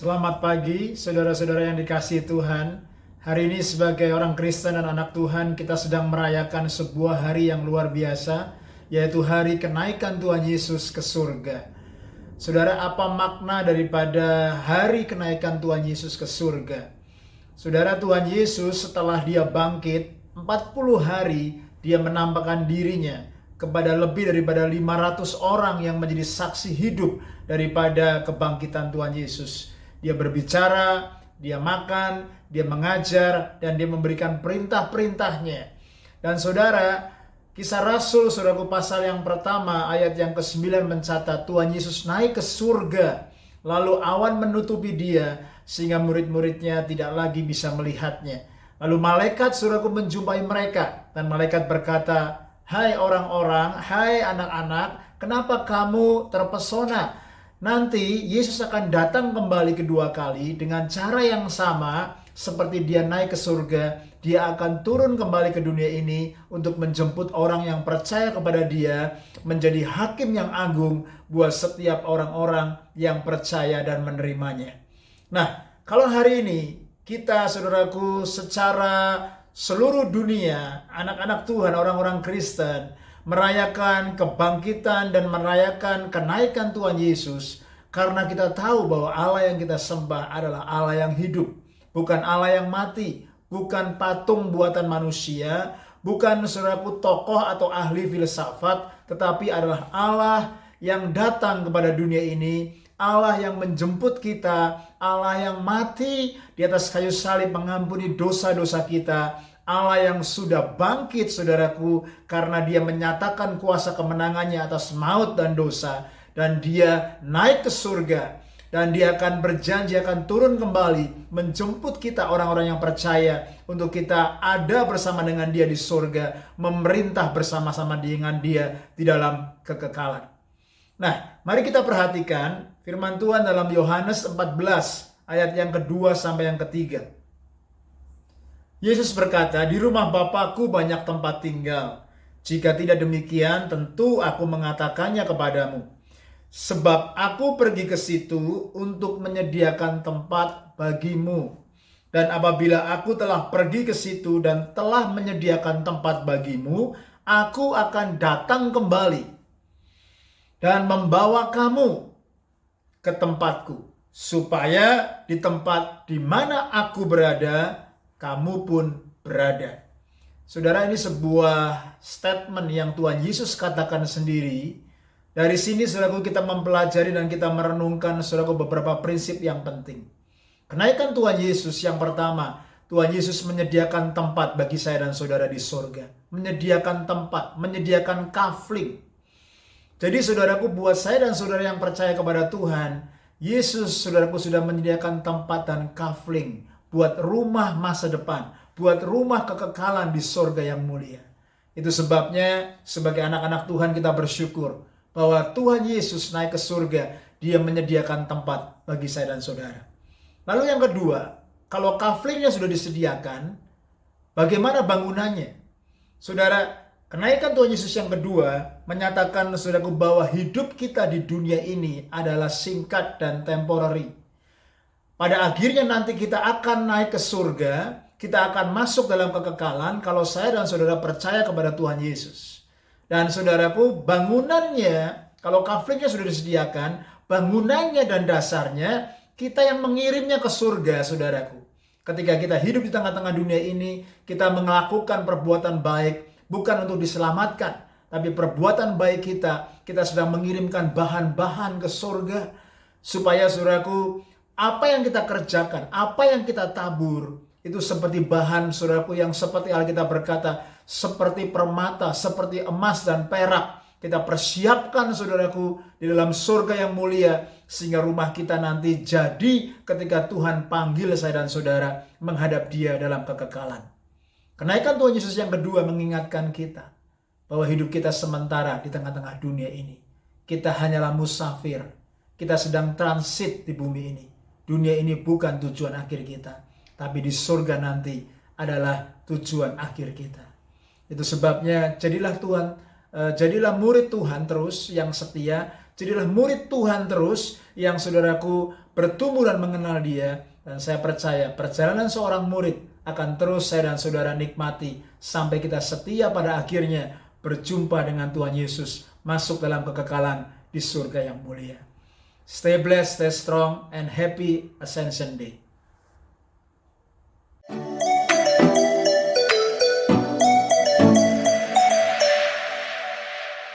Selamat pagi, saudara-saudara yang dikasihi Tuhan. Hari ini sebagai orang Kristen dan anak Tuhan, kita sedang merayakan sebuah hari yang luar biasa, yaitu hari kenaikan Tuhan Yesus ke surga. Saudara, apa makna daripada hari kenaikan Tuhan Yesus ke surga? Saudara, Tuhan Yesus setelah dia bangkit, 40 hari dia menampakkan dirinya kepada lebih daripada 500 orang yang menjadi saksi hidup daripada kebangkitan Tuhan Yesus. Dia berbicara, dia makan, dia mengajar, dan dia memberikan perintah-perintahnya. Dan saudara, Kisah Rasul, saudaraku, pasal yang pertama, ayat yang ke-9 mencatat Tuhan Yesus naik ke surga, lalu awan menutupi dia, sehingga murid-muridnya tidak lagi bisa melihatnya. Lalu malaikat, saudaraku, menjumpai mereka, dan malaikat berkata, "Hai orang-orang, hai anak-anak, kenapa kamu terpesona? Nanti Yesus akan datang kembali kedua kali dengan cara yang sama seperti dia naik ke surga. Dia akan turun kembali ke dunia ini untuk menjemput orang yang percaya kepada dia menjadi hakim yang agung buat setiap orang-orang yang percaya dan menerimanya." Nah, kalau hari ini kita, saudaraku, secara seluruh dunia, anak-anak Tuhan, orang-orang Kristen, merayakan kebangkitan dan merayakan kenaikan Tuhan Yesus, karena kita tahu bahwa Allah yang kita sembah adalah Allah yang hidup, bukan Allah yang mati, bukan patung buatan manusia, bukan saudaraku tokoh atau ahli filsafat, tetapi adalah Allah yang datang kepada dunia ini, Allah yang menjemput kita, Allah yang mati di atas kayu salib mengampuni dosa-dosa kita, Allah yang sudah bangkit, saudaraku, karena dia menyatakan kuasa kemenangannya atas maut dan dosa, dan dia naik ke surga, dan dia akan berjanji akan turun kembali menjemput kita orang-orang yang percaya untuk kita ada bersama dengan dia di surga, memerintah bersama-sama dengan dia di dalam kekekalan. Nah, mari kita perhatikan firman Tuhan dalam Yohanes 14 ayat yang kedua sampai yang ketiga. Yesus berkata, "Di rumah Bapa-Ku banyak tempat tinggal. Jika tidak demikian, tentu Aku mengatakannya kepadamu. Sebab Aku pergi ke situ untuk menyediakan tempat bagimu. Dan apabila Aku telah pergi ke situ dan telah menyediakan tempat bagimu, Aku akan datang kembali dan membawa kamu ke tempatku, supaya di tempat di mana Aku berada, kamu pun berada." Saudara, ini sebuah statement yang Tuhan Yesus katakan sendiri. Dari sini, saudaraku, kita mempelajari dan kita merenungkan, saudaraku, beberapa prinsip yang penting. Kenaikan Tuhan Yesus yang pertama, Tuhan Yesus menyediakan tempat bagi saya dan saudara di surga. Menyediakan tempat, menyediakan kafling. Jadi saudaraku, buat saya dan saudara yang percaya kepada Tuhan, Yesus, saudaraku, sudah menyediakan tempat dan kafling buat rumah masa depan, buat rumah kekekalan di surga yang mulia. Itu sebabnya sebagai anak-anak Tuhan kita bersyukur bahwa Tuhan Yesus naik ke surga, dia menyediakan tempat bagi saya dan saudara. Lalu yang kedua, kalau kaflingnya sudah disediakan, bagaimana bangunannya? Saudara, kenaikan Tuhan Yesus yang kedua menyatakan, saudaraku, bahwa hidup kita di dunia ini adalah singkat dan temporary. Pada akhirnya nanti kita akan naik ke surga, kita akan masuk dalam kekekalan kalau saya dan saudara percaya kepada Tuhan Yesus. Dan saudaraku, bangunannya, kalau kaflingnya sudah disediakan, bangunannya dan dasarnya, kita yang mengirimnya ke surga, saudaraku. Ketika kita hidup di tengah-tengah dunia ini, kita melakukan perbuatan baik, bukan untuk diselamatkan, tapi perbuatan baik kita sedang mengirimkan bahan-bahan ke surga, supaya saudaraku, apa yang kita kerjakan, apa yang kita tabur, itu seperti bahan, saudaraku, yang seperti Alkitab berkata, seperti permata, seperti emas dan perak. Kita persiapkan, saudaraku, di dalam surga yang mulia, sehingga rumah kita nanti jadi ketika Tuhan panggil saya dan saudara menghadap dia dalam kekekalan. Kenaikan Tuhan Yesus yang kedua mengingatkan kita bahwa hidup kita sementara di tengah-tengah dunia ini. Kita hanyalah musafir. Kita sedang transit di bumi ini. Dunia ini bukan tujuan akhir kita, tapi di surga nanti adalah tujuan akhir kita. Itu sebabnya jadilah murid Tuhan terus yang setia, Jadilah murid Tuhan terus yang saudaraku bertumbuh dan mengenal Dia. Dan saya percaya perjalanan seorang murid akan terus saya dan saudara nikmati sampai kita setia pada akhirnya berjumpa dengan Tuhan Yesus, masuk dalam kekekalan di surga yang mulia. Stay blessed, stay strong, and happy Ascension Day.